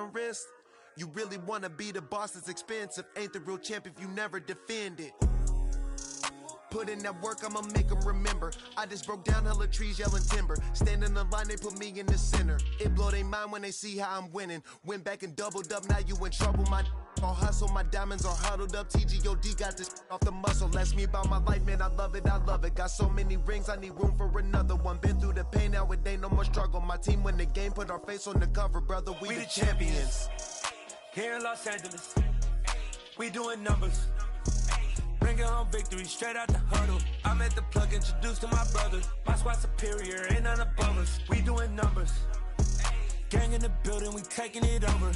the wrist. You really wanna be the boss, it's expensive. Ain't the real champ if you never defend it. Put in that work, I'ma make them remember. I just broke down hella trees, yelling timber. Stand in the line, they put me in the center. It blow they mind when they see how I'm winning. Went back and doubled up, now you in trouble. My all hustle, my diamonds are huddled up. TGOD got this off the muscle. Ask me about my life, man, I love it, I love it. Got so many rings, I need room for another one. Been through the pain, now it ain't no more struggle. My team win the game, put our face on the cover, brother, we the champions. Here in Los Angeles, we doing numbers. Bringing home victory straight out the huddle. I'm at the plug, introduced to my brothers. My squad superior, ain't none above us. We doing numbers. Gang in the building, we taking it over.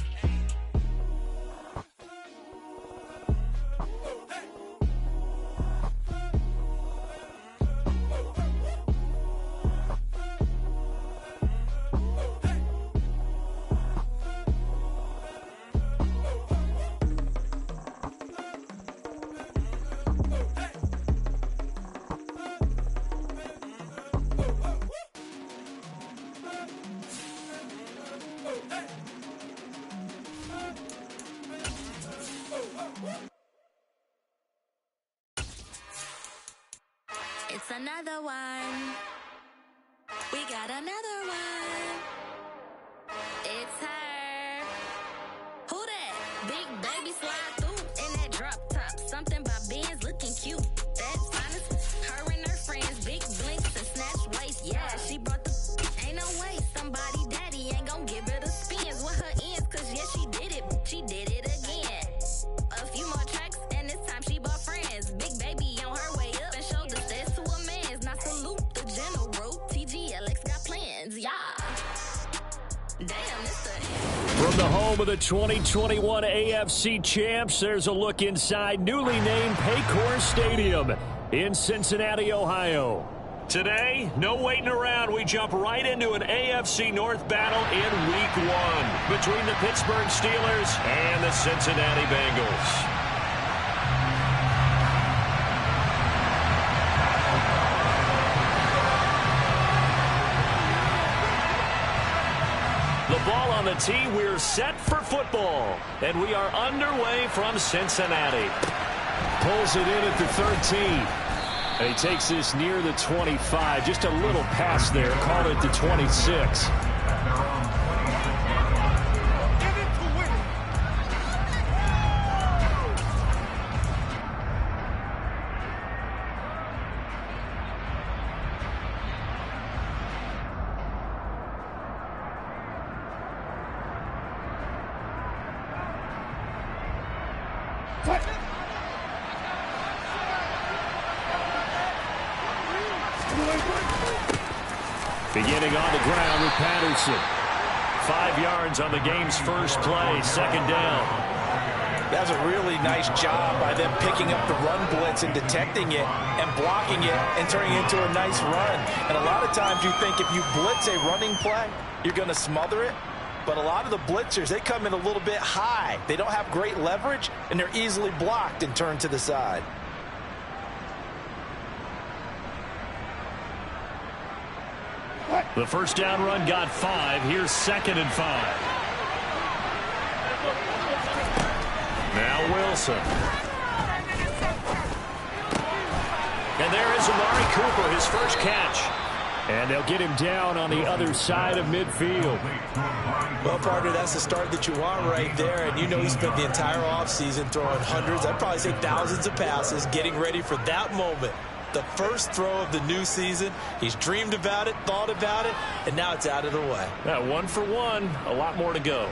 It's another one. We got another one. It's her. Who that? Big baby slide through in that drop top. Something by Benz looking cute. That's honest. Her and her friends, big blinks and snatch waist. Yeah, she brought the. Ain't no way somebody daddy ain't gon' give her the spins with her ends. Cause yeah, she did it. She did it again. A few more tracks and this time she bought friends. Big baby on her way up and showed the steps to a man's. Now salute the general. TGLX got plans, yeah. Damn, it's the From the home of the 2021 AFC champs, there's a look inside newly named Paycor Stadium in Cincinnati, Ohio. Today, no waiting around. We jump right into an AFC North battle in Week 1 between the Pittsburgh Steelers and the Cincinnati Bengals. The ball on the tee, we're set for football. And we are underway from Cincinnati. Pulls it in at the 13. And he takes this near the 25. Just a little pass there. Called it the 26. Beginning on the ground with Patterson. 5 yards on the game's first play, second down. That's a really nice job by them picking up the run blitz and detecting it and blocking it and turning it into a nice run. And a lot of times you think if you blitz a running play, you're going to smother it. But a lot of the blitzers, they come in a little bit high. They don't have great leverage, and they're easily blocked and turned to the side. The first down run got 5. Here's 2nd and 5. Now Wilson. And there is Amari Cooper, his first catch. And they'll get him down on the other side of midfield. Well, partner, that's the start that you want right there. And you know he spent the entire offseason throwing hundreds, I'd probably say thousands of passes, getting ready for that moment. The first throw of the new season. He's dreamed about it, thought about it, and now it's out of the way. 1 for 1, a lot more to go.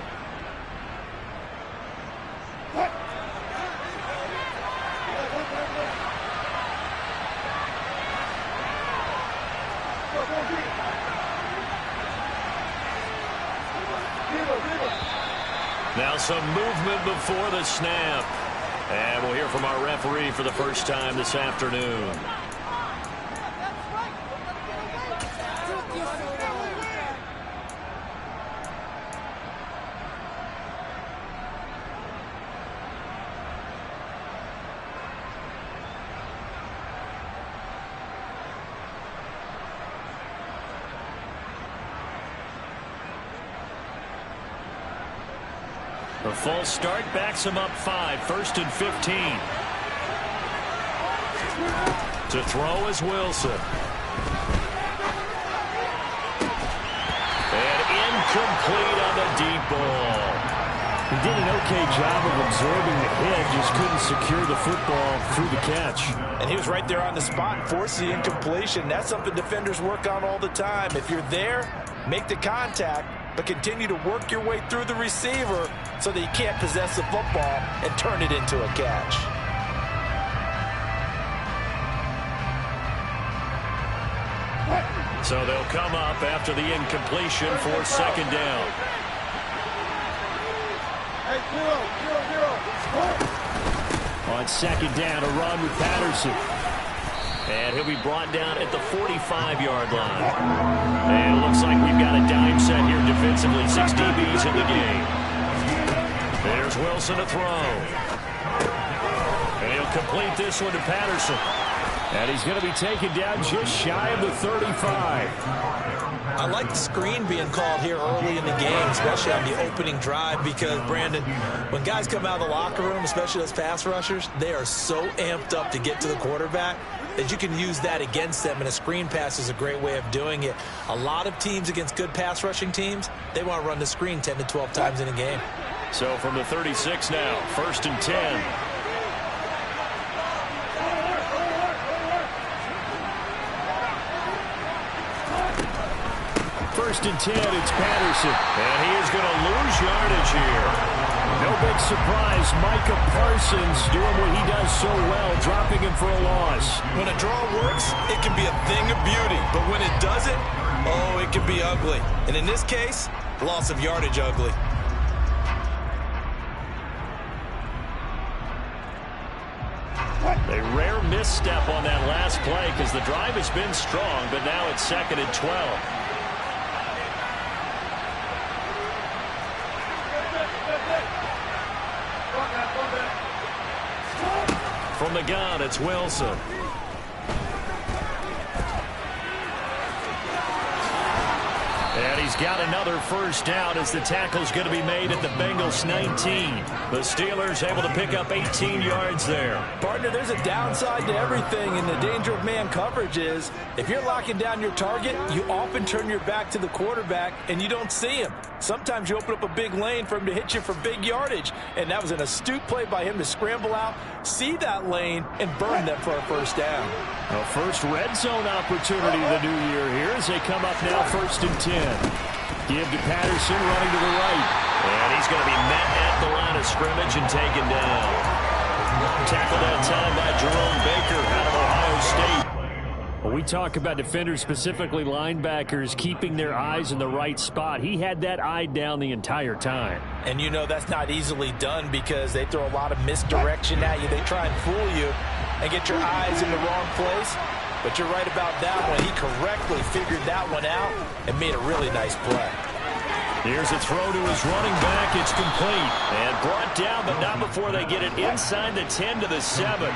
Now some movement before the snap. And we'll hear from our referee for the first time this afternoon. The false start backs him up 5, 1st and 15. To throw is Wilson. And incomplete on the deep ball. He did an okay job of absorbing the hit, just couldn't secure the football through the catch. And he was right there on the spot and forced the incompletion. That's something defenders work on all the time. If you're there, make the contact, but continue to work your way through the receiver so that you can't possess the football and turn it into a catch. So they'll come up after the incompletion for 2nd down. On 2nd down, a run with Patterson. And he'll be brought down at the 45-yard line. And it looks like we've got a dime set here defensively. 6 DBs in the game. There's Wilson to throw. And he'll complete this one to Patterson. And he's going to be taken down just shy of the 35. I like the screen being called here early in the game, especially on the opening drive, because, Brandon, when guys come out of the locker room, especially those pass rushers, they are so amped up to get to the quarterback that you can use that against them, and a screen pass is a great way of doing it. A lot of teams against good pass rushing teams, they want to run the screen 10 to 12 times in a game. So from the 36 now, 1st and 10. 1st and 10, it's Patterson. And he is going to lose yardage here. No big surprise. Micah Parsons doing what he does so well, dropping him for a loss. When a draw works, it can be a thing of beauty. But when it doesn't, oh, it can be ugly. And in this case, loss of yardage ugly. A rare misstep on that last play because the drive has been strong, but now it's 2nd and 12. From the gun, it's Wilson. And he's got another 1st down as the tackle's going to be made at the Bengals 19. The Steelers able to pick up 18 yards there. Partner, there's a downside to everything, and the danger of man coverage is if you're locking down your target, you often turn your back to the quarterback and you don't see him. Sometimes you open up a big lane for him to hit you for big yardage, and that was an astute play by him to scramble out, see that lane, and burn them for a 1st down. A first red zone opportunity the new year here as they come up now 1st and 10. Give to Patterson running to the right. And he's going to be met at the line of scrimmage and taken down. Tackled that time by Jerome Baker out of Ohio State. Well, we talk about defenders, specifically linebackers, keeping their eyes in the right spot. He had that eye down the entire time. And you know that's not easily done because they throw a lot of misdirection at you. They try and fool you and get your eyes in the wrong place. But you're right about that one. He correctly figured that one out and made a really nice play. Here's a throw to his running back. It's complete. And brought down, but not before they get it inside the 10 to the 7.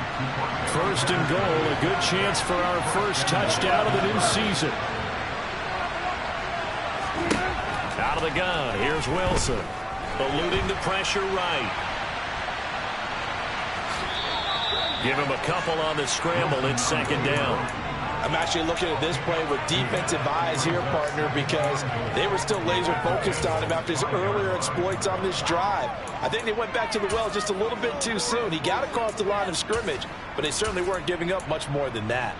1st and goal. A good chance for our first touchdown of the new season. Out of the gun. Here's Wilson. Eluding the pressure right. Give him a couple on the scramble. It's 2nd down. I'm actually looking at this play with defensive eyes here, partner, because they were still laser focused on him after his earlier exploits on this drive. I think they went back to the well just a little bit too soon. He got across the line of scrimmage, but they certainly weren't giving up much more than that.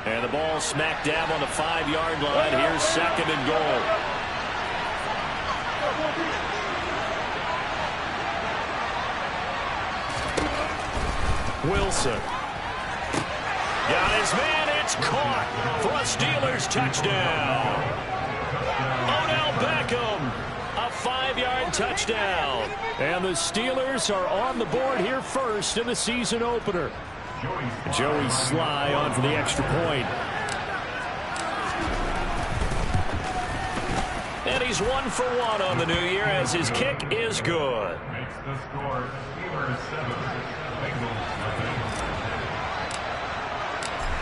And the ball smack dab on the 5-yard line. Here's 2nd and goal. Wilson. Got his man. It's caught for a Steelers touchdown. Odell Beckham. A 5-yard touchdown. And the Steelers are on the board here first in the season opener. Joey Sly on for the extra point. And he's 1 for 1 on the new year as his kick is good. Makes the score Steelers 7, Bengals nothing.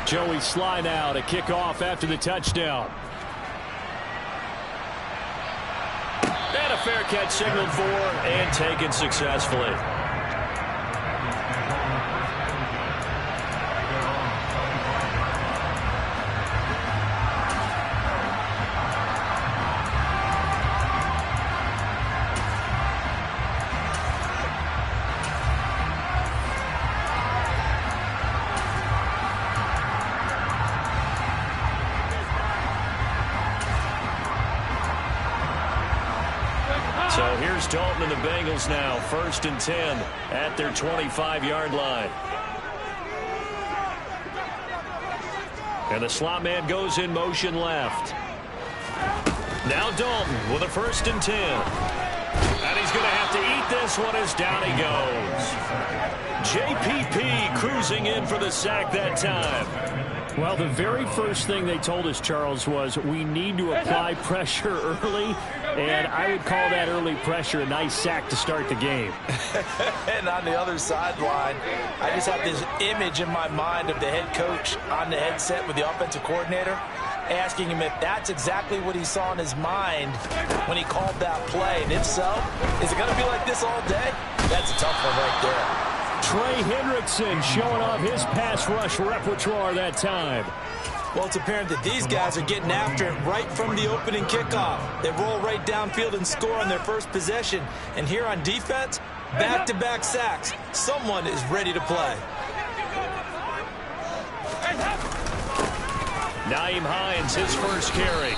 Joey Slye now to kick off after the touchdown. And a fair catch signaled for and taken successfully. So here's Dalton and the Bengals now, 1st and 10 at their 25-yard line. And the slot man goes in motion left. Now Dalton with a 1st and 10. And he's going to have to eat this one as down he goes. JPP cruising in for the sack that time. Well, the very first thing they told us, Charles, was we need to apply pressure early, and I would call that early pressure a nice sack to start the game. And on the other sideline, I just have this image in my mind of the head coach on the headset with the offensive coordinator asking him if that's exactly what he saw in his mind when he called that play. And if so, is it going to be like this all day? That's a tough one right there. Trey Hendrickson showing off his pass rush repertoire that time. Well, it's apparent that these guys are getting after it right from the opening kickoff. They roll right downfield and score on their first possession. And here on defense, back-to-back sacks. Someone is ready to play. Nyheim Hines, his first carry.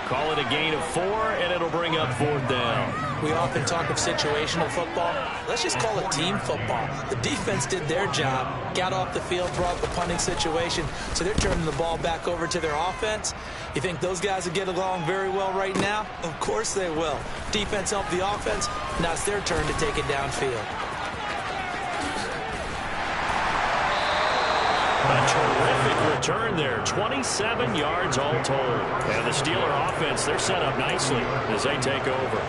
Call it a gain of 4, and it'll bring up 4th down. We often talk of situational football. Let's just call it team football. The defense did their job, got off the field, brought the punting situation, so they're turning the ball back over to their offense. You think those guys will get along very well right now? Of course they will. Defense helped the offense. Now it's their turn to take it downfield. A terrific return there. 27 yards all told. And the Steeler offense, they're set up nicely as they take over.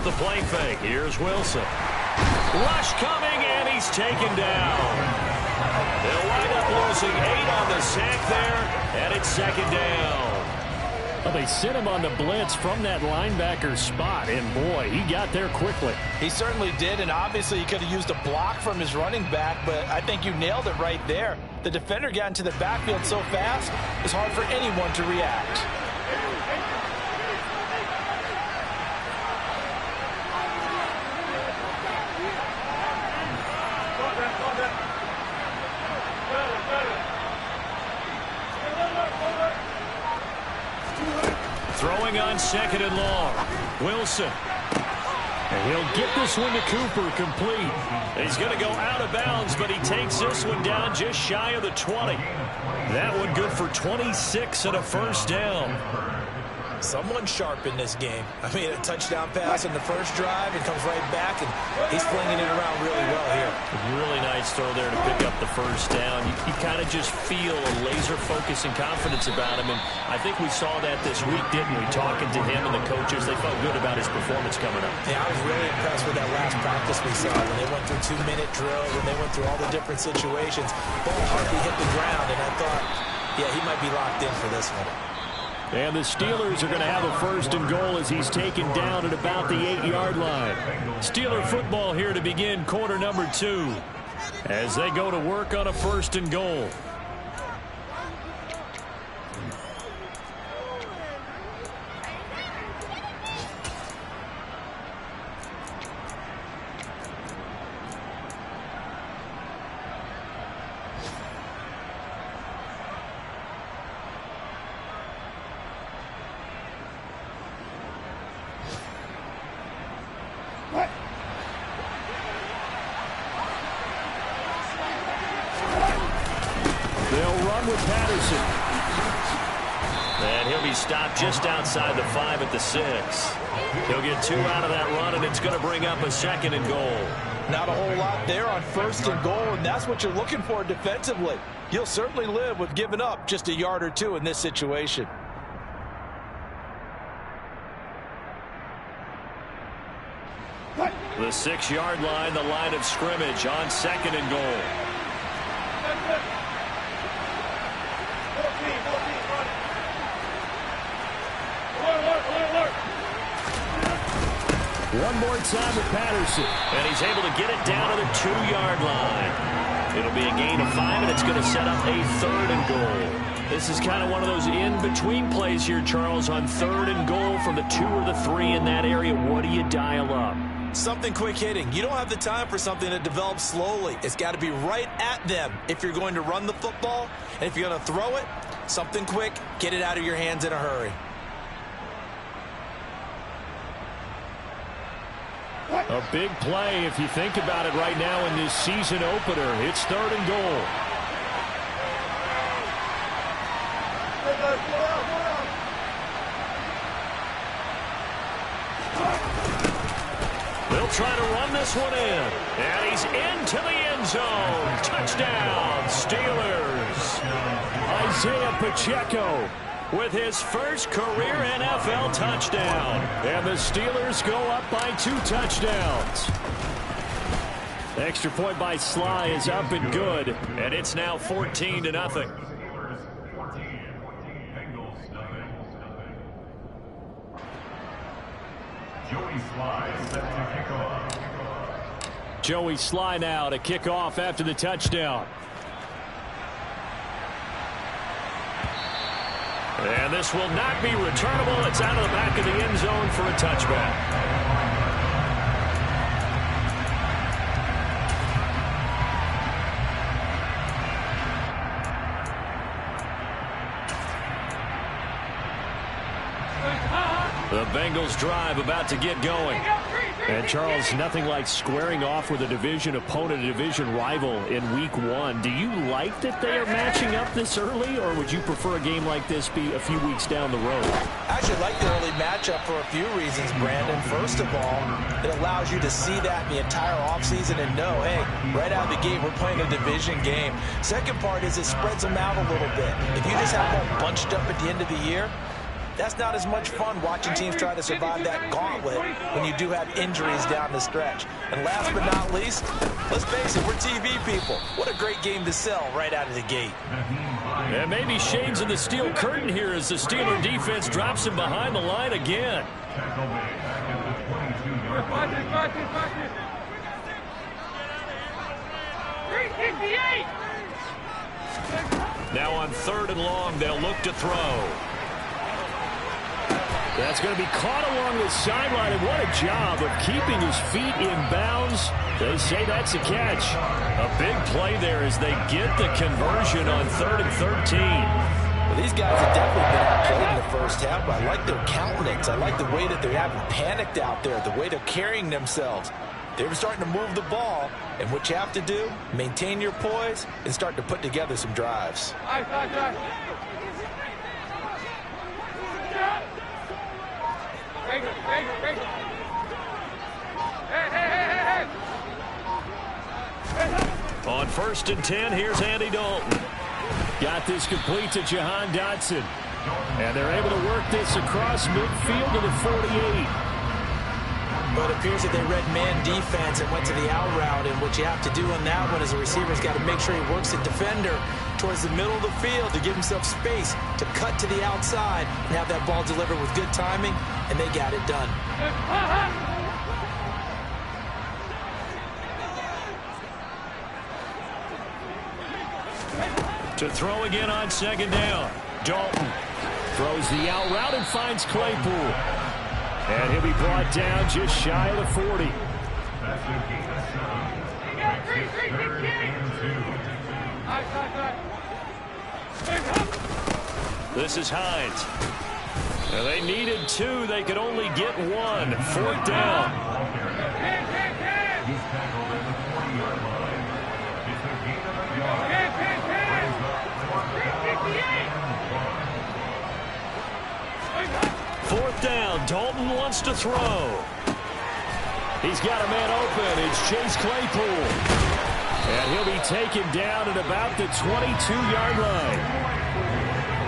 The play fake. Here's Wilson. Rush coming, and he's taken down. They'll wind up losing 8 on the sack there, and it's 2nd down. Well, they sent him on the blitz from that linebacker spot, and boy, he got there quickly. He certainly did, and obviously he could have used a block from his running back, but I think you nailed it right there. The defender got into the backfield so fast, it's hard for anyone to react. Throwing on 2nd and long. Wilson. And he'll get this one to Cooper complete. He's going to go out of bounds, but he takes this one down just shy of the 20. That one good for 26 and a 1st down. Someone sharp in this game. I mean, a touchdown pass in the first drive and comes right back, and he's flinging it around really well here. Really nice throw there to pick up the 1st down. You kind of just feel a laser focus and confidence about him, and I think we saw that this week, didn't we? Talking to him and the coaches, they felt good about his performance coming up. Yeah, I was really impressed with that last practice we saw when they went through 2-minute drills, when they went through all the different situations. Ball hardly hit the ground, and I thought, yeah, he might be locked in for this one. And the Steelers are going to have a 1st and goal as he's taken down at about the 8-yard line. Steeler football here to begin quarter number 2 as they go to work on a 1st and goal. They'll run with Patterson. And he'll be stopped just outside the 5 at the 6. He'll get 2 out of that run, and it's going to bring up a 2nd and goal. Not a whole lot there on 1st and goal, and that's what you're looking for defensively. You'll certainly live with giving up just a yard or 2 in this situation. The 6-yard line, the line of scrimmage on 2nd and goal. One more time with Patterson. And he's able to get it down to the 2-yard line. It'll be a gain of 5, and it's going to set up a 3rd and goal. This is kind of one of those in-between plays here, Charles, on 3rd and goal from the 2 or the 3 in that area. What do you dial up? Something quick hitting. You don't have the time for something that develops slowly. It's got to be right at them if you're going to run the football. And if you're going to throw it, something quick, get it out of your hands in a hurry. A big play if you think about it right now in this season opener. It's 3rd and goal. They'll try to run this one in. And he's into the end zone. Touchdown, Steelers. Isaiah Pacheco with his first career NFL touchdown. And the Steelers go up by 2 touchdowns. Extra point by Sly is up and good. And it's now 14-0. Joey Sly set to kick off. Joey Sly now to kick off after the touchdown. And this will not be returnable. It's out of the back of the end zone for a touchback. The Bengals drive about to get going. And, Charles, nothing like squaring off with a division opponent, a division rival in Week 1. Do you like that they are matching up this early, or would you prefer a game like this be a few weeks down the road? I actually like the early matchup for a few reasons, Brandon. First of all, it allows you to see that in the entire offseason and know, hey, right out of the gate, we're playing a division game. Second part is it spreads them out a little bit. If you just have them bunched up at the end of the year, that's not as much fun watching teams try to survive that gauntlet when you do have injuries down the stretch. And last but not least, let's face it, we're TV people. What a great game to sell right out of the gate. And maybe shades of the steel curtain here as the Steeler defense drops him behind the line again. Now on 3rd and long, they'll look to throw. That's going to be caught along the sideline, and what a job of keeping his feet in bounds. They say that's a catch. A big play there as they get the conversion on 3rd and 13. Well, these guys have definitely been outplayed in the first half, but I like their countenance. I like the way that they haven't panicked out there, the way they're carrying themselves. They're starting to move the ball, and what you have to do, maintain your poise and start to put together some drives. On 1st and 10, here's Andy Dalton. Got this complete to Jahan Dotson. And they're able to work this across midfield to the 48. But it appears that they read man defense and went to the out route, and what you have to do on that one is the receiver's got to make sure he works the defender towards the middle of the field to give himself space to cut to the outside and have that ball delivered with good timing, and they got it done. To throw again on 2nd down. Dalton throws the out route and finds Claypool. And he'll be brought down just shy of the 40. This is Hines. Now they needed 2. They could only get 1. 4th down. Dalton wants to throw. He's got a man open. It's Chase Claypool. And he'll be taken down at about the 22-yard line.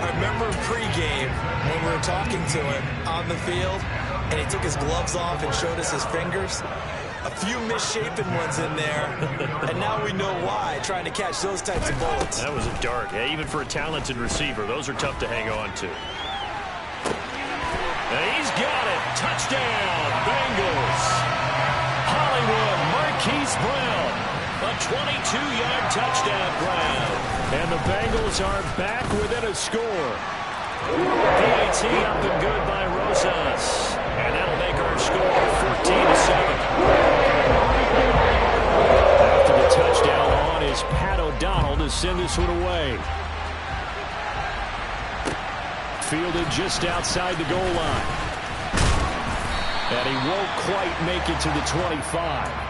I remember pregame when we were talking to him on the field, and he took his gloves off and showed us his fingers. A few misshapen ones in there, and now we know why, trying to catch those types of bullets. That was a dart. Yeah, even for a talented receiver, those are tough to hang on to. And he's got it. Touchdown, Bengals. Hollywood Marquise Brown. A 22-yard touchdown grab. And the Bengals are back within a score. PAT up and good by Rosas. And that'll make our score 14-7. After the touchdown on is Pat O'Donnell to send this one away. Fielded just outside the goal line. And he won't quite make it to the 25.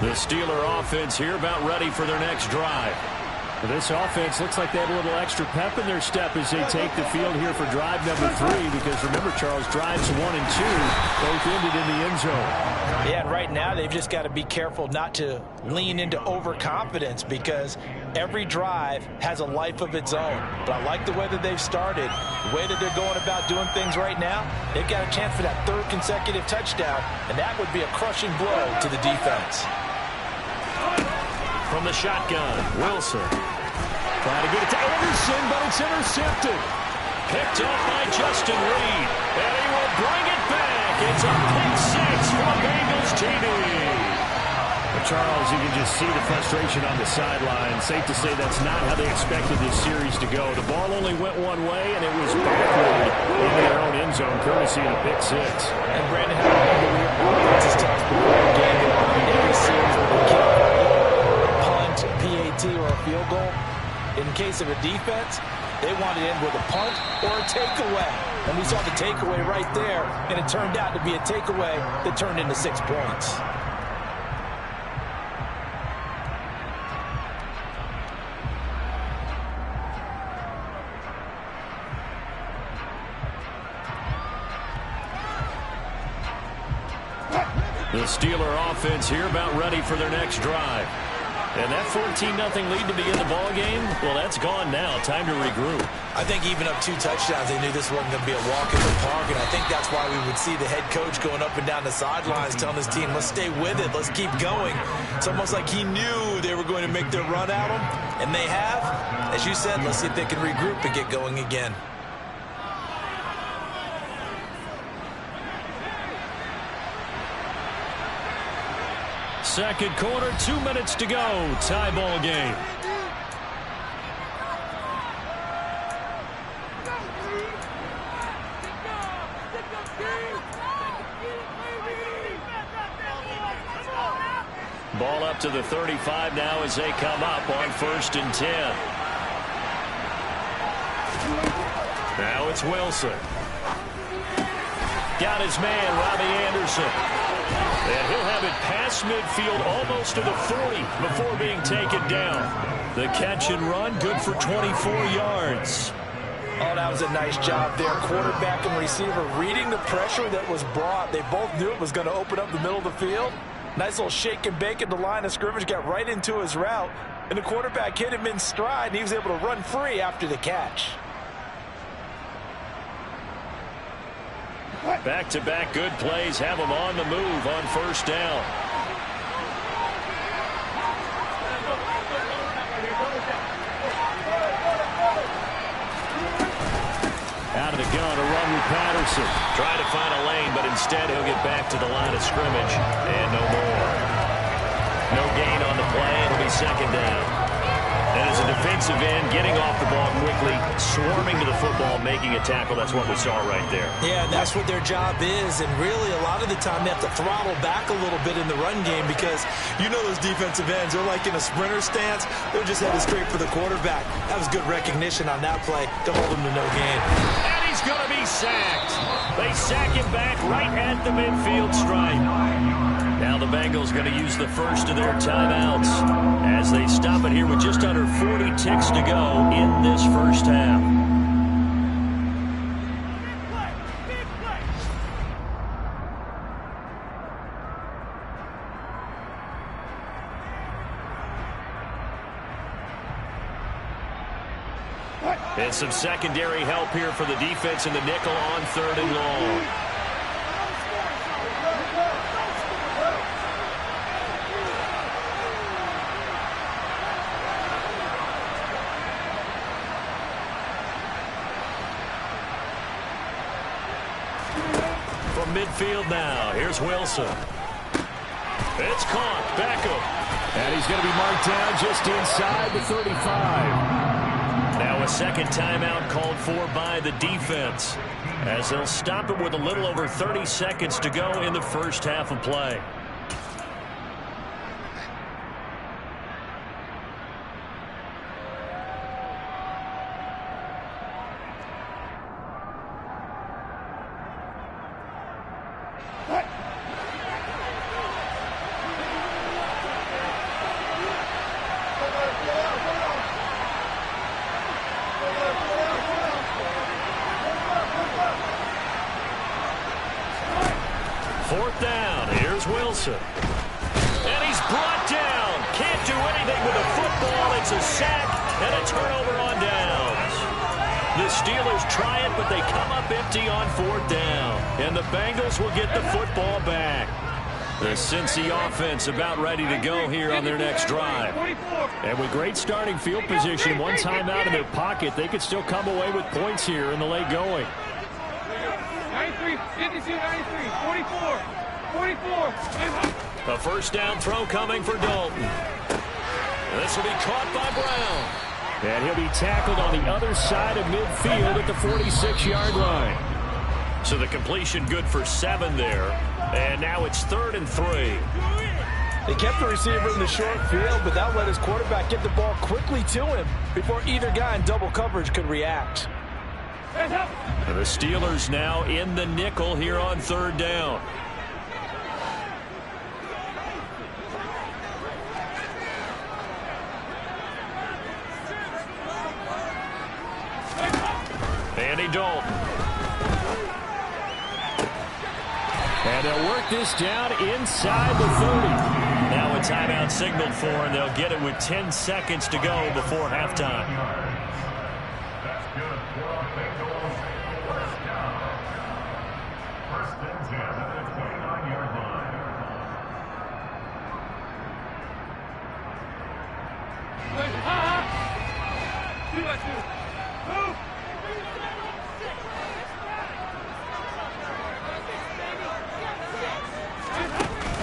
The Steeler offense here about ready for their next drive. This offense looks like they have a little extra pep in their step as they take the field here for drive number 3. Because remember, Charles, drives 1 and 2 both ended in the end zone. Yeah, and right now they've just got to be careful not to lean into overconfidence because every drive has a life of its own. But I like the way that they've started, the way that they're going about doing things right now. They've got a chance for that 3rd consecutive touchdown, and that would be a crushing blow to the defense. From the shotgun, Wilson. Trying to get it to Anderson, but it's intercepted. Picked up by Justin Reed. And he will bring it back. It's a pick 6 for the Bengals TD. Charles, you can just see the frustration on the sideline. Safe to say that's not how they expected this series to go. The ball only went one way, and it was backward into their own end zone, courtesy of a pick 6. And Brandon, how offense is tough before a game in every series where they kick punt, PAT, or a field goal. In case of a defense, they want to end with a punt or a takeaway. And we saw the takeaway right there, and it turned out to be a takeaway that turned into 6 points. The Steeler offense here about ready for their next drive. And that 14-0 lead to begin the ball game, well, that's gone now. Time to regroup. I think even up 2 touchdowns, they knew this wasn't going to be a walk in the park, and I think that's why we would see the head coach going up and down the sidelines telling his team, let's stay with it, let's keep going. It's almost like he knew they were going to make their run at him, and they have. As you said, let's see if they can regroup and get going again. Second quarter, 2 minutes to go. Tie ball game. Ball up to the 35 now as they come up on 1st and 10. Now it's Wilson. Got his man, Robbie Anderson. And he'll have it past midfield almost to the 40 before being taken down. The catch and run, good for 24 yards. Oh, that was a nice job there. Quarterback and receiver reading the pressure that was brought. They both knew it was going to open up the middle of the field. Nice little shake and bake at the line of scrimmage, got right into his route. And the quarterback hit him in stride, and he was able to run free after the catch. Back-to-back good plays have them on the move on 1st down. Out of the gun, a run with Patterson. Trying to find a lane, but instead he'll get back to the line of scrimmage. And no more. No gain on the play. It'll be 2nd down. And as a defensive end, getting off the ball quickly, swarming to the football, making a tackle, that's what we saw right there. Yeah, and that's what their job is. And really, a lot of the time, they have to throttle back a little bit in the run game because you know those defensive ends, they're like in a sprinter stance. They're just headed straight for the quarterback. That was good recognition on that play to hold him to no gain. And he's going to be sacked. They sack him back right at the midfield stripe. Now the Bengals going to use the first of their timeouts as they stop it here with just under 40 ticks to go in this first half. And some secondary help here for the defense in the nickel on 3rd and long. From midfield now, here's Wilson. It's caught, Beckham. And he's going to be marked down just inside the 35. Now a second timeout called for by the defense as they'll stop it with a little over 30 seconds to go in the first half of play. Fourth down, here's Wilson. And he's brought down. Can't do anything with the football. It's a sack and a turnover on downs. The Steelers try it, but they come up empty on 4th down. And the Bengals will get the football back. The Cincy offense about ready to go here on their next drive. And with great starting field position, one time out in their pocket, they could still come away with points here in the late going. 93, 52, 93, 44, 44. A first down throw coming for Dalton. This will be caught by Brown. And he'll be tackled on the other side of midfield at the 46-yard line. So the completion good for 7 there. And now it's 3rd and 3. They kept the receiver in the short field, but that let his quarterback get the ball quickly to him before either guy in double coverage could react. And the Steelers now in the nickel here on 3rd down. Andy Dalton. And they'll work this down inside the 30. Now a timeout signaled for, and they'll get it with 10 seconds to go before halftime.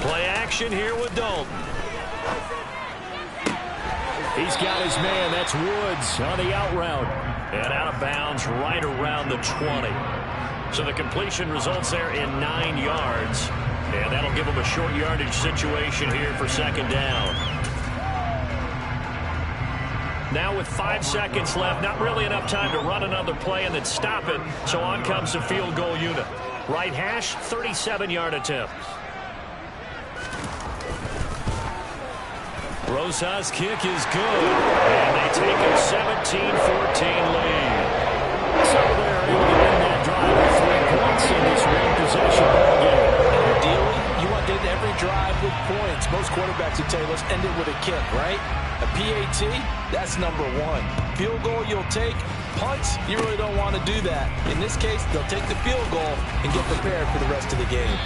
Play action here with Dalton. He's got his man. That's Woods on the out route. And out of bounds right around the 20. So the completion results there in 9 yards. And that'll give him a short yardage situation here for 2nd down. Now with 5 seconds left, not really enough time to run another play and then stop it. So on comes the field goal unit. Right hash, 37-yard attempt. Rosas' kick is good, and they take a 17-14 lead. So they're able to win that drive with 3 points in this one-possession ballgame. Ideally, you want to end every drive with points. Most quarterbacks would tell you, let's end it with a kick, right? A PAT, that's number 1. Field goal you'll take. Punts, you really don't want to do that. In this case, they'll take the field goal and get prepared for the rest of the game.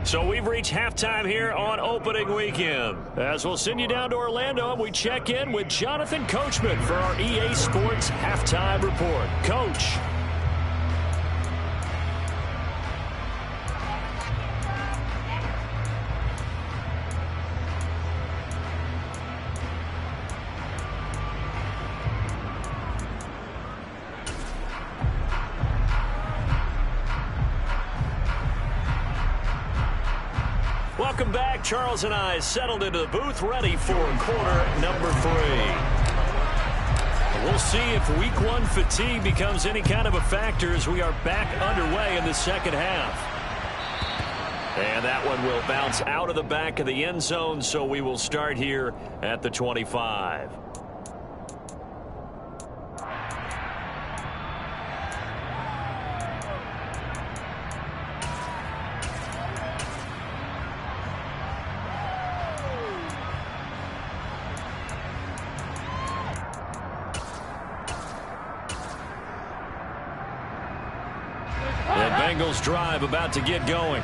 So we've reached halftime here on opening weekend. As we'll send you down to Orlando, and we check in with Jonathan Coachman for our EA Sports Halftime Report. Coach. welcome back. Charles and I settled into the booth, ready for quarter number 3. We'll see if week 1 fatigue becomes any kind of a factor as we are back underway in the second half. And that one will bounce out of the back of the end zone, so we will start here at the 25. Bengals drive about to get going.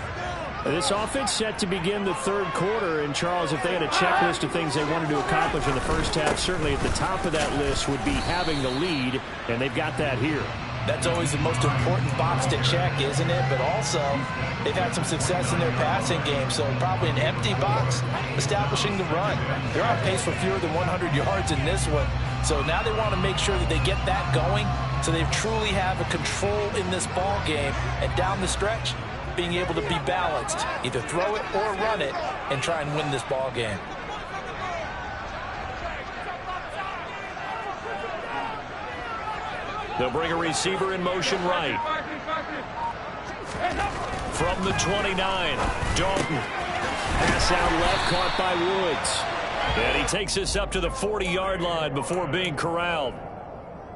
This offense set to begin the third quarter. And, Charles, if they had a checklist of things they wanted to accomplish in the first half, certainly at the top of that list would be having the lead, and they've got that here. That's always the most important box to check, isn't it? But also, they've had some success in their passing game, so probably an empty box establishing the run. They're on pace for fewer than 100 yards in this one, so now they want to make sure that they get that going so they truly have a control in this ball game, and down the stretch, being able to be balanced, either throw it or run it, and try and win this ball game. They'll bring a receiver in motion right. From the 29, Dalton. Pass out left, caught by Woods. And he takes us up to the 40-yard line before being corralled.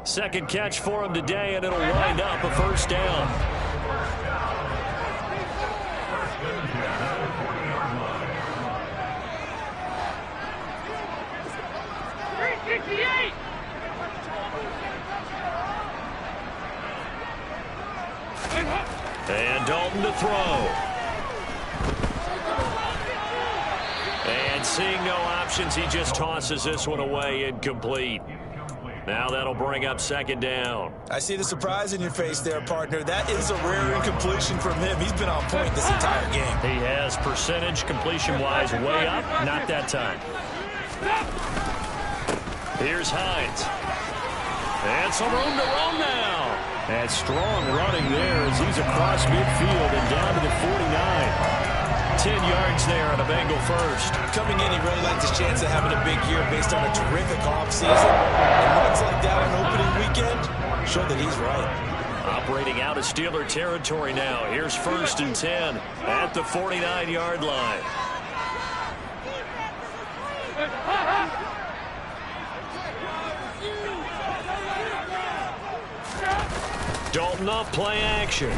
Second catch for him today, and it'll wind up a first down. And Dalton to throw. And seeing no options, he just tosses this one away, incomplete. Now that'll bring up second down. I see the surprise in your face there, partner. That is a rare incompletion from him. He's been on point this entire game. He has percentage completion-wise way up. Not that time. Here's Hines. And some room to run now. And strong running there as he's across midfield and down to the 49. 10 yards there on a Bengal first. Coming in, he really liked his chance of having a big year based on a terrific offseason. And runs like that on opening weekend show that he's right. Operating out of Steeler territory now. Here's first and 10 at the 49-yard line. Dalton off play action.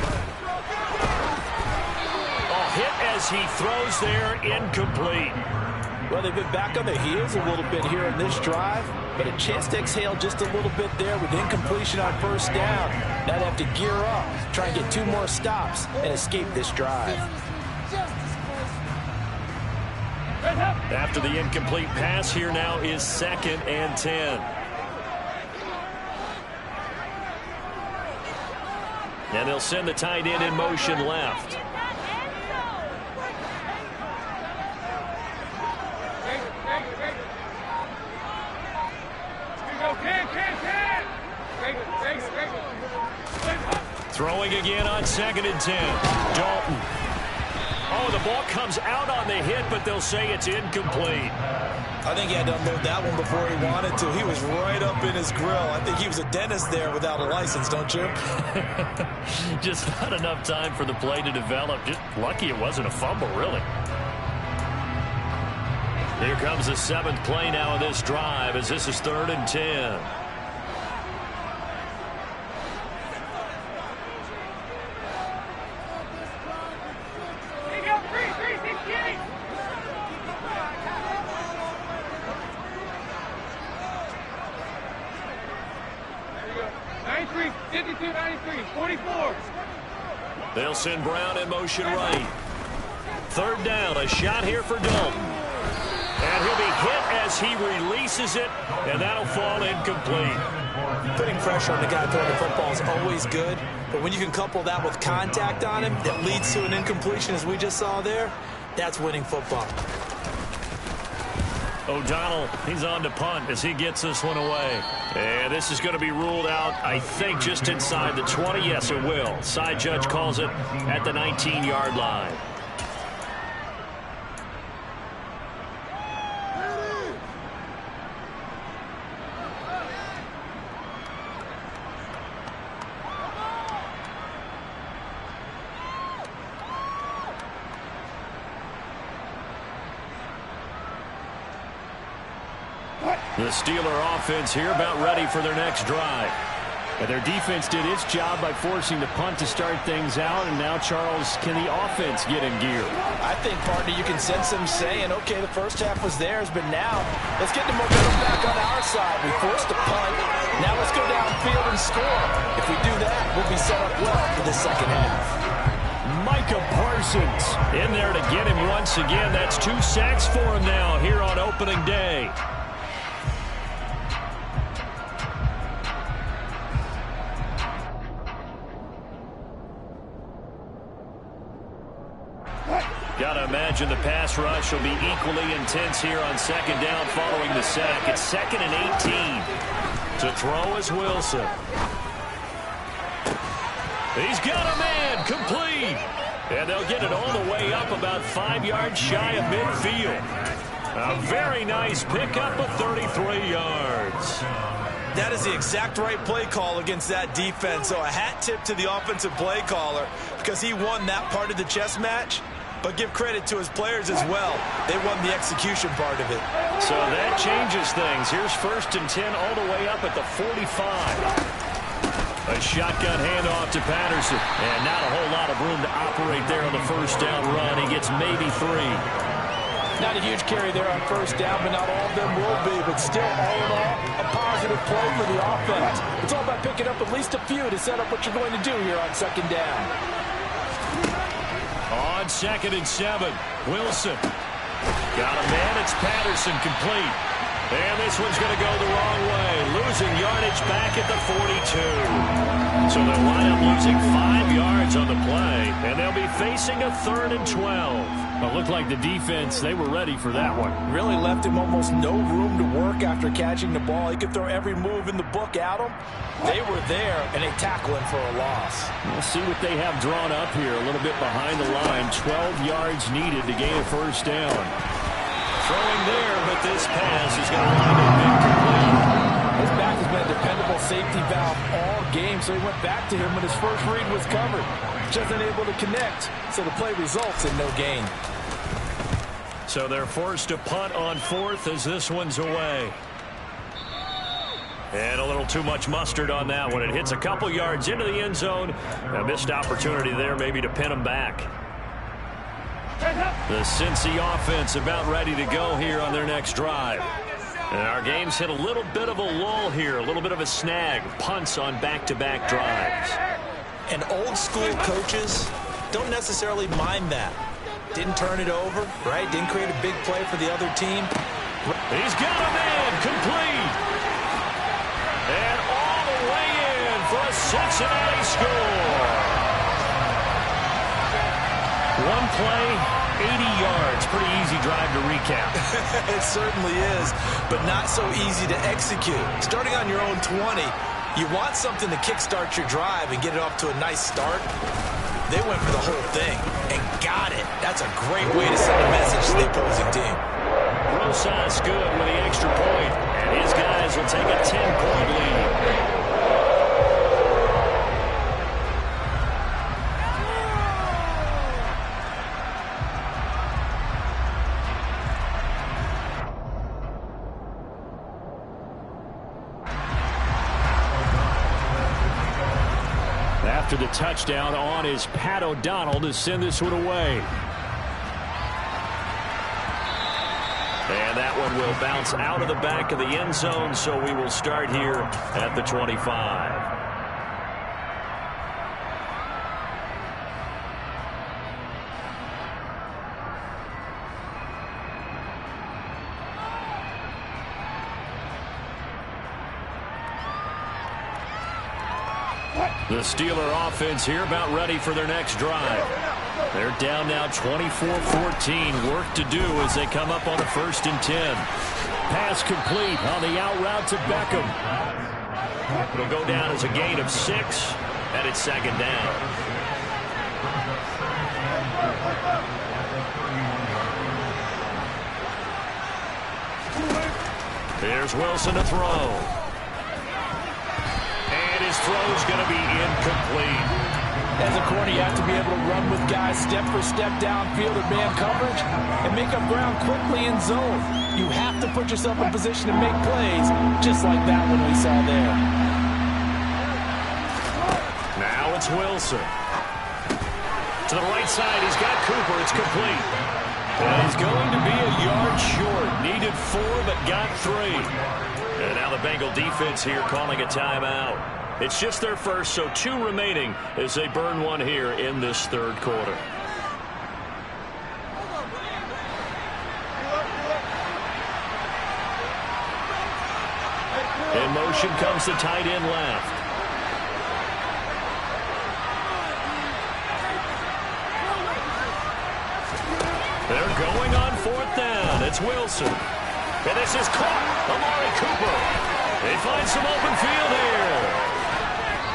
Hit as he throws there, incomplete. Well, they've been back on their heels a little bit here in this drive, but a chance to exhale just a little bit there with incompletion on first down. Now they have to gear up, try and get 2 more stops and escape this drive. After the incomplete pass, here now is second and 10. And they'll send the tight end in motion left. Throwing again on second and 10. Dalton. Oh, the ball comes out on the hit, but they'll say it's incomplete. I think he had to unload that one before he wanted to. He was right up in his grill. I think he was a dentist there without a license, don't you? Just not enough time for the play to develop. Just lucky it wasn't a fumble, really. Here comes the 7th play now of this drive as this is third and 10. They'll send Brown in motion right. Third down, a shot here for Dalton. And he'll be hit as he releases it, and that'll fall incomplete. Putting pressure on the guy throwing the football is always good, but when you can couple that with contact on him that leads to an incompletion, as we just saw there, that's winning football. O'Donnell, he's on to punt as he gets this one away. And this is going to be ruled out, I think, just inside the 20. Yes, it will. Side judge calls it at the 19-yard line. The Steeler offense here about ready for their next drive. And their defense did its job by forcing the punt to start things out. And now, Charles, can the offense get in gear? I think, partner, you can sense them saying, okay, the first half was theirs, but now let's get the momentum back on our side. We forced a punt. Now let's go downfield and score. If we do that, we'll be set up well for the second half. Micah Parsons in there to get him once again. That's 2 sacks for him now here on opening day. Gotta imagine the pass rush will be equally intense here on second down following the sack. It's 2nd and 18. To throw is Wilson. He's got a man complete. And they'll get it all the way up about 5 yards shy of midfield. A very nice pickup of 33 yards. That is the exact right play call against that defense. So a hat tip to the offensive play caller because he won that part of the chess match. But give credit to his players as well. They won the execution part of it. So that changes things. Here's 1st and 10 all the way up at the 45. A shotgun handoff to Patterson. And not a whole lot of room to operate there on the first down run. He gets maybe 3. Not a huge carry there on first down, but not all of them will be. But still, all in all, a positive play for the offense. It's all about picking up at least a few to set up what you're going to do here on second down. On 2nd and 7, Wilson. Got a man, it's Patterson complete. And this one's going to go the wrong way. Losing yardage back at the 42. So they'll wind up losing 5 yards on the play. And they'll be facing a 3rd and 12. It looked like the defense, they were ready for that one. Really left him almost no room to work after catching the ball. He could throw every move in the book at him. They were there, and they tackle him for a loss. We'll see what they have drawn up here. A little bit behind the line. 12 yards needed to gain a first down. Throwing there, but this pass is going to wind up incomplete. His back has been a dependable safety valve all game, so he went back to him when his first read was covered. Just unable to connect, so the play results in no gain. So they're forced to punt on 4th as this one's away. And a little too much mustard on that one. It hits a couple yards into the end zone. A missed opportunity there maybe to pin them back. The Cincy offense about ready to go here on their next drive. And our game's hit a little bit of a lull here, a little bit of a snag. Punts on back-to-back drives. And old-school coaches don't necessarily mind that. Didn't turn it over, right? Didn't create a big play for the other team. He's got a man complete. And all the way in for a Cincinnati score. One play, 80 yards. Pretty easy drive to recap. It certainly is, but not so easy to execute. Starting on your own 20, you want something to kickstart your drive and get it off to a nice start. They went for the whole thing and got it. That's a great way to send a message to the opposing team. Rosas good with the extra point, and his guys will take a 10-point lead. After the touchdown, on is Pat O'Donnell to send this one away. And that one will bounce out of the back of the end zone, so we will start here at the 25. The Steeler offense here about ready for their next drive. They're down now 24-14. Work to do as they come up on a 1st and 10. Pass complete on the out route to Beckham. It'll go down as a gain of 6, and it's 2nd down. Here's Wilson to throw. His throw's going to be incomplete. As a corner, you have to be able to run with guys step for step downfield or man coverage and make up ground quickly in zone. You have to put yourself in position to make plays, just like that one we saw there. Now it's Wilson. To the right side, he's got Cooper. It's complete. And he's going to be a yard short. Needed 4, but got 3. And now the Bengal defense here calling a timeout. It's just their first, so 2 remaining as they burn one here in this third quarter. In motion comes the tight end left. They're going on 4th down. It's Wilson. And this is caught. Amari Cooper. They find some open field here.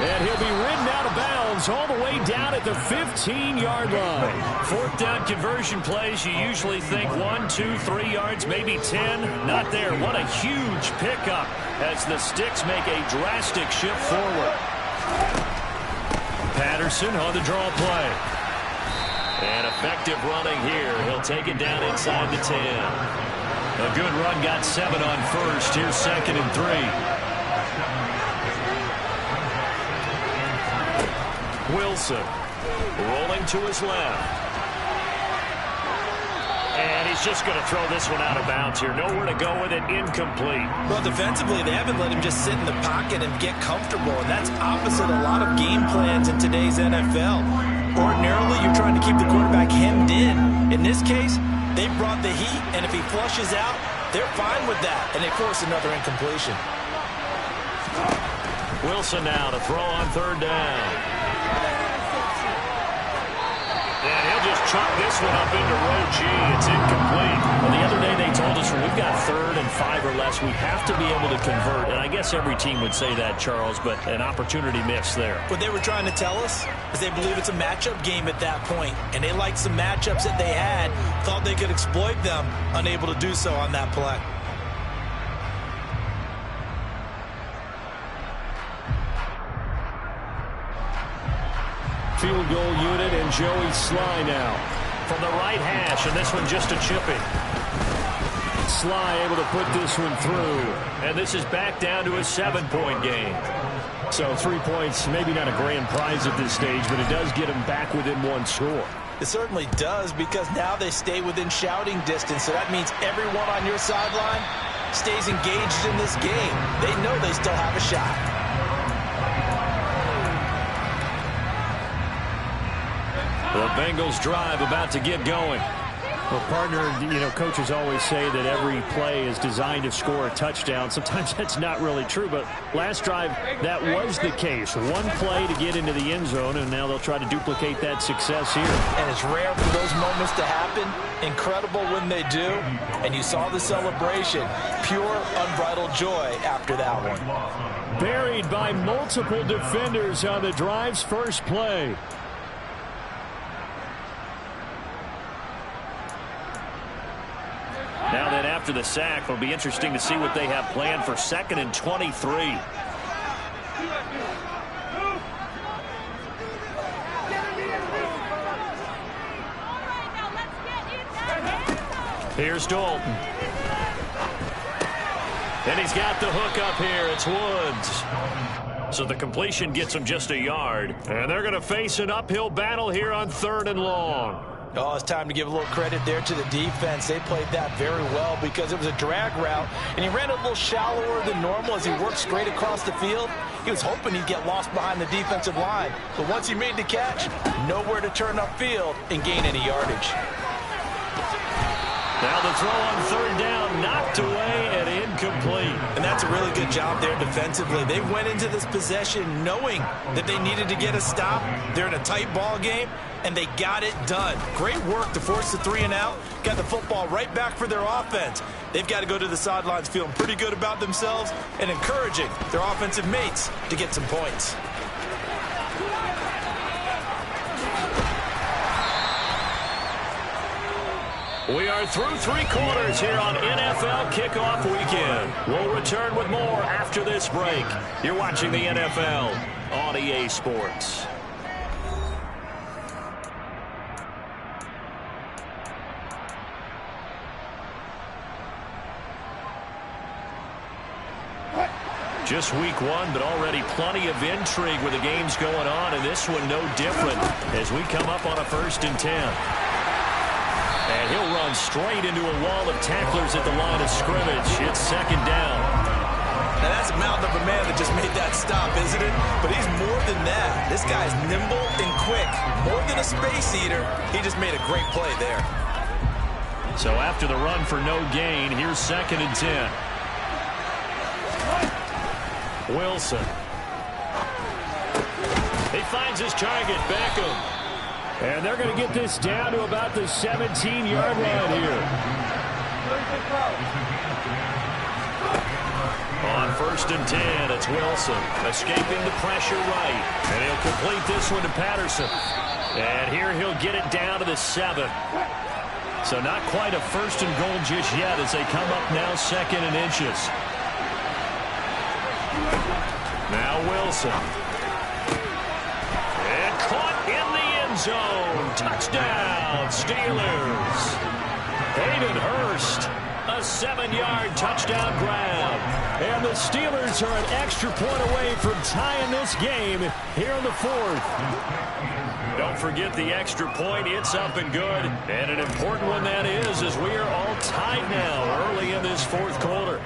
And he'll be ridden out of bounds all the way down at the 15-yard line. 4th down conversion plays, you usually think 1, 2, 3 yards, maybe 10. Not there. What a huge pickup as the Sticks make a drastic shift forward. Patterson on the draw play. And effective running here. He'll take it down inside the 10. A good run, got 7 on first. Here's 2nd and 3. Wilson rolling to his left. And he's just going to throw this one out of bounds here. Nowhere to go with it. Incomplete. Well, defensively, they haven't let him just sit in the pocket and get comfortable. And that's opposite a lot of game plans in today's NFL. Ordinarily, you're trying to keep the quarterback hemmed in. In this case, they brought the heat, and if he flushes out, they're fine with that. And they force another incompletion. Wilson now to throw on 3rd down. And he'll just chalk this one up into row G. It's incomplete. Well, the other day they told us when we've got 3rd and 5 or less, we have to be able to convert. And I guess every team would say that, Charles, but an opportunity missed there. What they were trying to tell us is they believe it's a matchup game at that point. And they liked some matchups that they had, thought they could exploit them, unable to do so on that play. Field goal unit and Joey Sly now from the right hash, and this one just a chipping. Sly able to put this one through, and this is back down to a 7-point game. So 3 points, maybe not a grand prize at this stage, but it does get them back within 1 score. It certainly does, because now they stay within shouting distance, so that means everyone on your sideline stays engaged in this game. They know they still have a shot. The Bengals drive about to get going. Well, partner, coaches always say that every play is designed to score a touchdown. Sometimes that's not really true, but last drive, that was the case. 1 play to get into the end zone, and now they'll try to duplicate that success here. And it's rare for those moments to happen. Incredible when they do. And you saw the celebration. Pure, unbridled joy after that one. Buried by multiple defenders on the drive's first play. Now then, after the sack, it'll be interesting to see what they have planned for 2nd and 23. Here's Dalton. And he's got the hook up here. It's Woods. So the completion gets him just a yard. And they're going to face an uphill battle here on 3rd and long. Oh, it's time to give a little credit there to the defense. They played that very well because it was a drag route, and he ran a little shallower than normal as he worked straight across the field. He was hoping he'd get lost behind the defensive line, but once he made the catch, nowhere to turn upfield and gain any yardage. Now the throw on 3rd down, knocked away and incomplete. And that's a really good job there defensively. They went into this possession knowing that they needed to get a stop. They're in a tight ball game, and they got it done. Great work to force the 3 and out. Got the football right back for their offense. They've got to go to the sidelines feeling pretty good about themselves and encouraging their offensive mates to get some points. We are through 3 quarters here on NFL Kickoff Weekend. We'll return with more after this break. You're watching the NFL on EA Sports. Just week 1, but already plenty of intrigue with the games going on, and this one no different as we come up on a 1st and 10. And he'll run straight into a wall of tacklers at the line of scrimmage. It's 2nd down. Now that's a mountain of a man that just made that stop, isn't it? But he's more than that. This guy's nimble and quick. More than a space eater, he just made a great play there. So after the run for no gain, here's 2nd and 10. Wilson. He finds his target, Beckham. And they're going to get this down to about the 17-yard line here. On 1st and 10, it's Wilson. Escaping the pressure right. And he'll complete this one to Patterson. And here he'll get it down to the 7. So not quite a 1st and goal just yet as they come up now 2nd and inches. Now Wilson. And caught in the end zone. Touchdown, Steelers. Hayden Hurst, a 7-yard touchdown grab. And the Steelers are an extra point away from tying this game here in the 4th. Don't forget the extra point. It's up and good. And an important one that is, as we are all tied now early in this 4th quarter.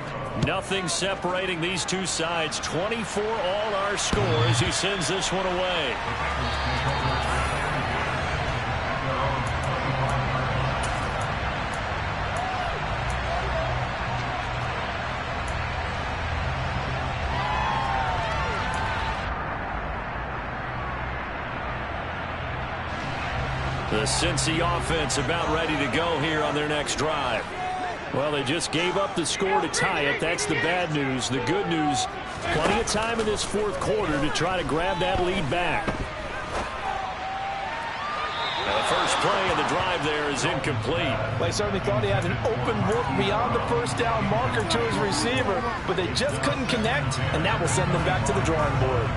Nothing separating these two sides. 24 all our score as he sends this one away. The Cincy offense about ready to go here on their next drive. Well, they just gave up the score to tie it. That's the bad news. The good news, plenty of time in this 4th quarter to try to grab that lead back. Now the first play of the drive there is incomplete. They certainly thought he had an open look beyond the 1st down marker to his receiver, but they just couldn't connect, and that will send them back to the drawing board.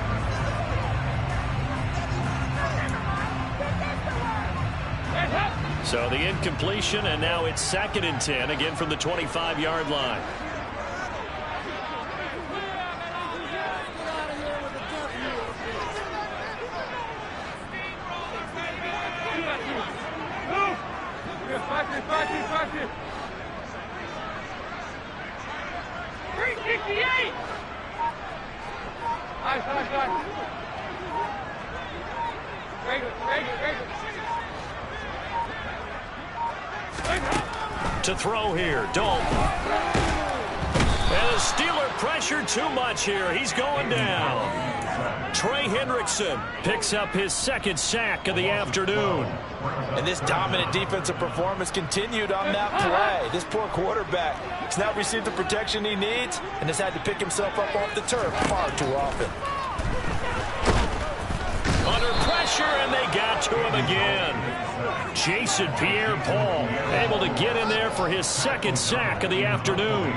So the incompletion, and now it's 2nd and 10, again from the 25-yard line. To throw here, Dalton. And the Steeler pressure too much here. He's going down. Trey Hendrickson picks up his 2nd sack of the afternoon. And this dominant defensive performance continued on that play. This poor quarterback has not received the protection he needs and has had to pick himself up off the turf far too often. Under pressure, and they got to him again. Jason Pierre-Paul able to get in there for his 2nd sack of the afternoon.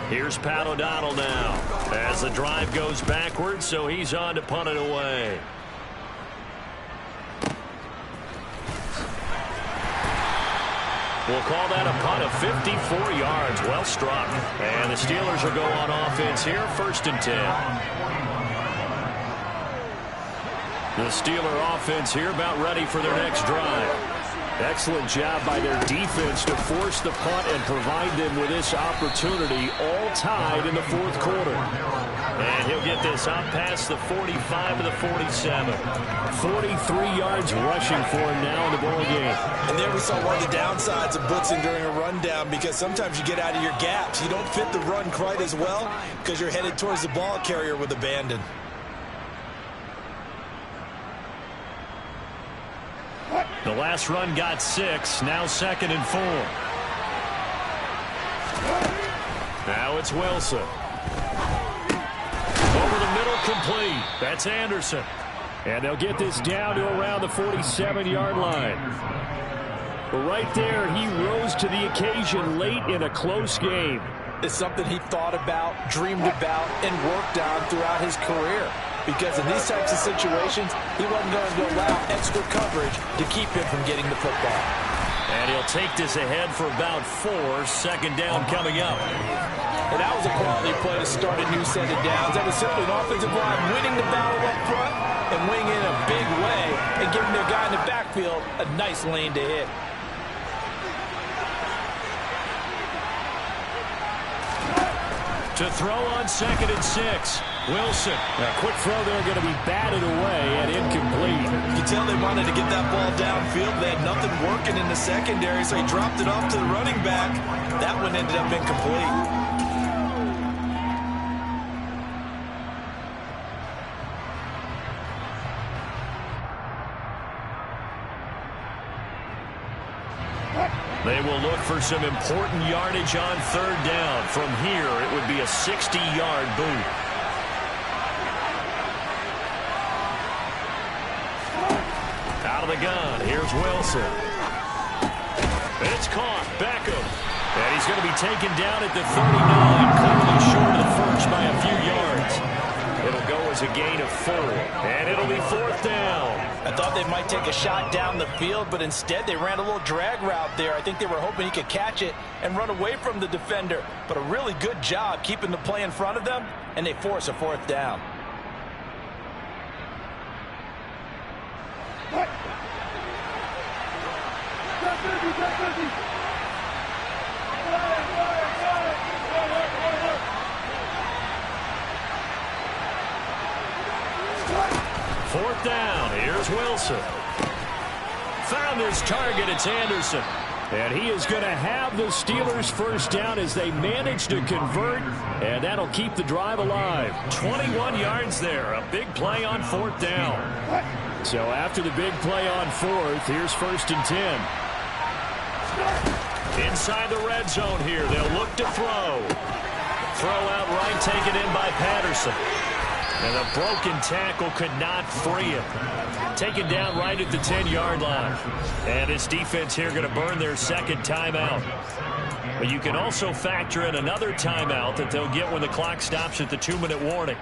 Here's Pat O'Donnell now as the drive goes backwards, so he's on to punt it away. We'll call that a punt of 54 yards. Well struck. And the Steelers will go on offense here, 1st and 10. The Steeler offense here about ready for their next drive. Excellent job by their defense to force the punt and provide them with this opportunity, all tied in the 4th quarter. And he'll get this up past the 45 to the 47. 43 yards rushing for him now in the ball game. And there we saw one of the downsides of blitzing during a rundown, because sometimes you get out of your gaps. You don't fit the run quite as well because you're headed towards the ball carrier with abandon. The last run got 6. Now 2nd and 4. Now it's Wilson. Over the middle, complete. That's Anderson. And they'll get this down to around the 47-yard line. But right there, he rose to the occasion late in a close game. It's something he thought about, dreamed about, and worked on throughout his career. Because in these types of situations, he wasn't going to allow extra coverage to keep him from getting the football. And he'll take this ahead for about 4. 2nd down coming up. And that was a quality play to start a new set of downs. That was simply an offensive line winning the battle up front and winning in a big way and giving their guy in the backfield a nice lane to hit. To throw on 2nd and 6. Wilson. A quick throw there going to be batted away and incomplete. You can tell they wanted to get that ball downfield. They had nothing working in the secondary, so he dropped it off to the running back. That one ended up incomplete. They will look for some important yardage on 3rd down. From here, it would be a 60-yard boot. Out of the gun, here's Wilson. It's caught, Beckham. And he's going to be taken down at the 39, clearly short of the first by a few yards. It'll go as a gain of 4, and it'll be 4th down. I thought they might take a shot down the field, but instead they ran a little drag route there. I think they were hoping he could catch it and run away from the defender. But a really good job keeping the play in front of them, and they force a 4th down. Fourth down, here's Wilson. Found his target, it's Anderson. And he is going to have the Steelers' first down as they manage to convert, and that'll keep the drive alive. 21 yards there, a big play on 4th down. So after the big play on 4th, here's 1st and 10. Inside the red zone here, they'll look to throw. Throw out right, taken in by Patterson. And a broken tackle could not free him. Taken down right at the 10-yard line. And this defense here going to burn their 2nd timeout. But you can also factor in another timeout that they'll get when the clock stops at the 2-minute warning.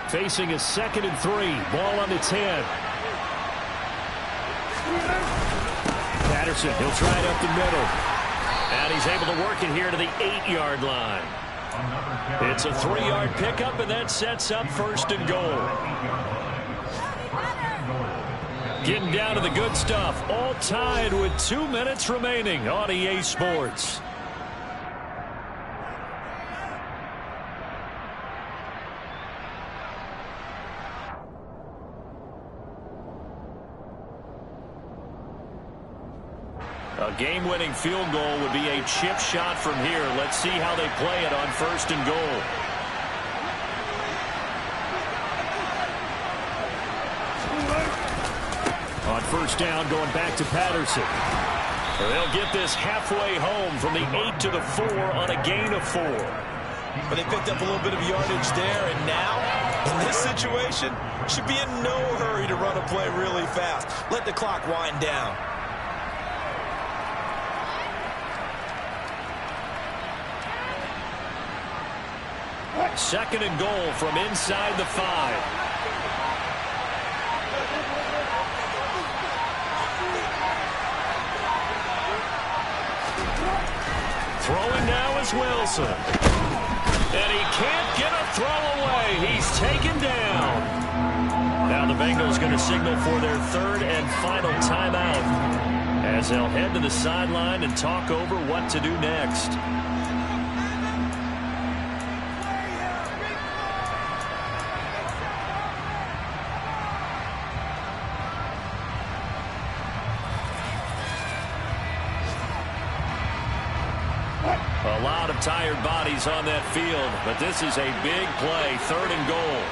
Facing a 2nd and 3. Ball on the 10. Patterson, he'll try it up the middle. And he's able to work it here to the 8-yard line. It's a 3-yard pickup, and that sets up 1st and goal. Getting down to the good stuff. All tied with 2 minutes remaining on EA Sports. A game-winning field goal would be a chip shot from here. Let's see how they play it on 1st and goal. On 1st down, going back to Patterson. They'll get this halfway home from the 8 to the 4 on a gain of 4. But they picked up a little bit of yardage there, and now, in this situation, should be in no hurry to run a play really fast. Let the clock wind down. 2nd and goal from inside the 5. Throwing now is Wilson. And he can't get a throw away. He's taken down. Now the Bengals going to signal for their 3rd and final timeout as they'll head to the sideline and talk over what to do next. A lot of tired bodies on that field, but this is a big play, 3rd and goal.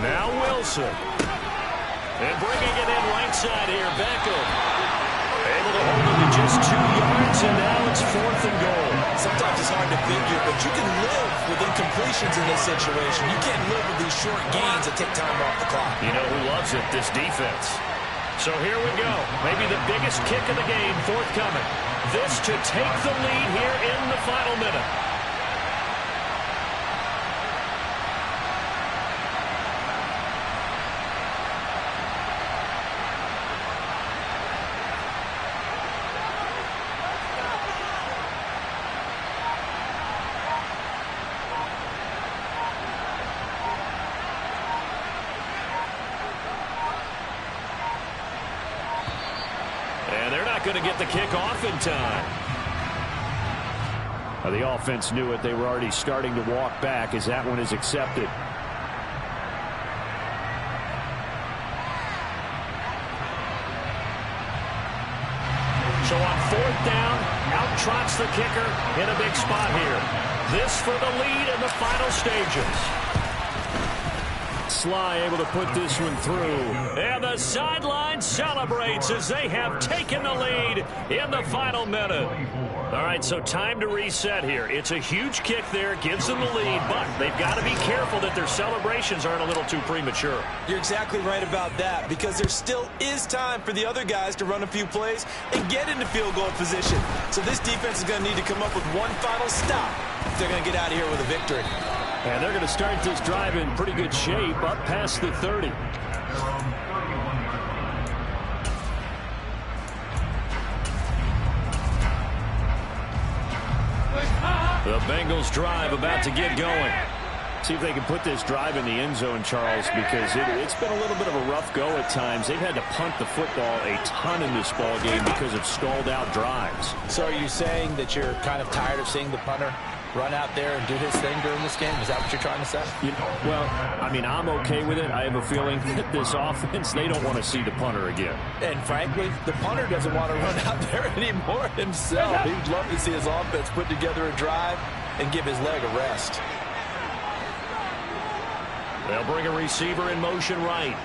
Now Wilson. And bringing it in right side here, Beckham. able to hold them to just 2 yards, and now it's 4th and goal. Sometimes it's hard to figure, but you can live with incompletions in this situation. You can't live with these short gains that take time off the clock. You know who loves it? This defense. So here we go. Maybe the biggest kick of the game forthcoming. This to take the lead here in the final minute. Going to get the kick off in time. The offense knew it. They were already starting to walk back as that one is accepted. So on 4th down, out trots the kicker in a big spot here. This for the lead in the final stages. Sly able to put this one through. And the sideline celebrates as they have taken the lead in the final minute. All right, so time to reset here. It's a huge kick there, gives them the lead, but they've got to be careful that their celebrations aren't a little too premature. You're exactly right about that, because there still is time for the other guys to run a few plays and get into field goal position. So this defense is going to need to come up with one final stop if they're going to get out of here with a victory. And they're going to start this drive in pretty good shape up past the 30. The Bengals drive about to get going. See if they can put this drive in the end zone, Charles, because it's been a little bit of a rough go at times. They've had to punt the football a ton in this ball game because of stalled out drives. So are you saying that you're kind of tired of seeing the punter run out there and do his thing during this game? Is that what you're trying to say? Well, I mean, I'm okay with it. I have a feeling that this offense, they don't want to see the punter again. And frankly, the punter doesn't want to run out there anymore himself. He'd love to see his offense put together a drive and give his leg a rest. They'll bring a receiver in motion right.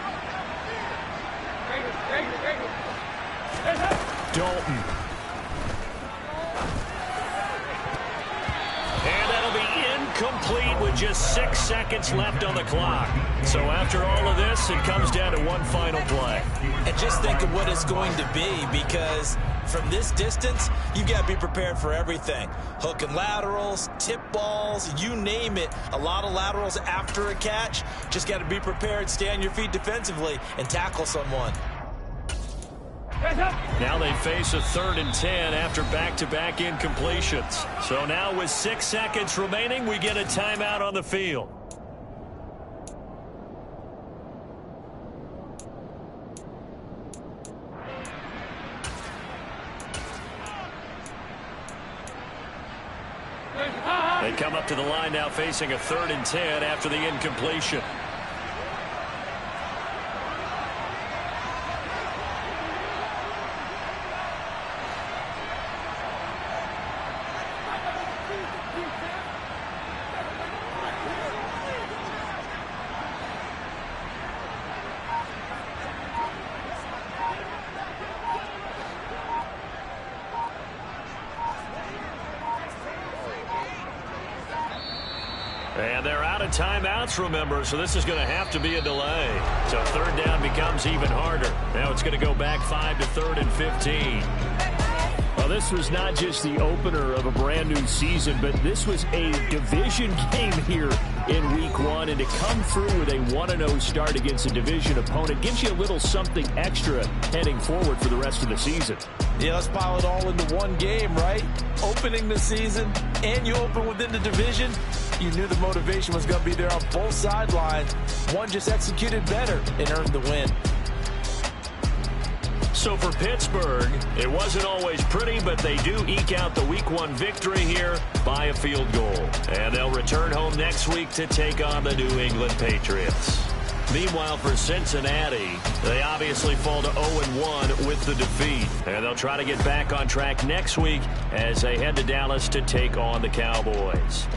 Dalton. And that'll be incomplete with just 6 seconds left on the clock. So after all of this, it comes down to one final play. And just think of what it's going to be, because from this distance, you've got to be prepared for everything. Hook and laterals, tip balls, you name it. A lot of laterals after a catch. Just got to be prepared, stay on your feet defensively, and tackle someone. Now they face a 3rd and 10 after back-to-back incompletions. So now with 6 seconds remaining, we get a timeout on the field. They come up to the line now facing a 3rd and 10 after the incompletion. And they're out of timeouts, remember, so this is going to have to be a delay. So 3rd down becomes even harder. Now it's going to go back 5 to 3rd and 15. Well, this was not just the opener of a brand new season, but this was a division game here in week 1. And to come through with a 1-0 start against a division opponent gives you a little something extra heading forward for the rest of the season. Yeah, let's pile it all into one game, right? Opening the season, and you open within the division. You knew the motivation was going to be there on both sidelines. One just executed better and earned the win. So for Pittsburgh, it wasn't always pretty, but they do eke out the Week 1 victory here by a field goal. And they'll return home next week to take on the New England Patriots. Meanwhile, for Cincinnati, they obviously fall to 0-1 with the defeat. And they'll try to get back on track next week as they head to Dallas to take on the Cowboys.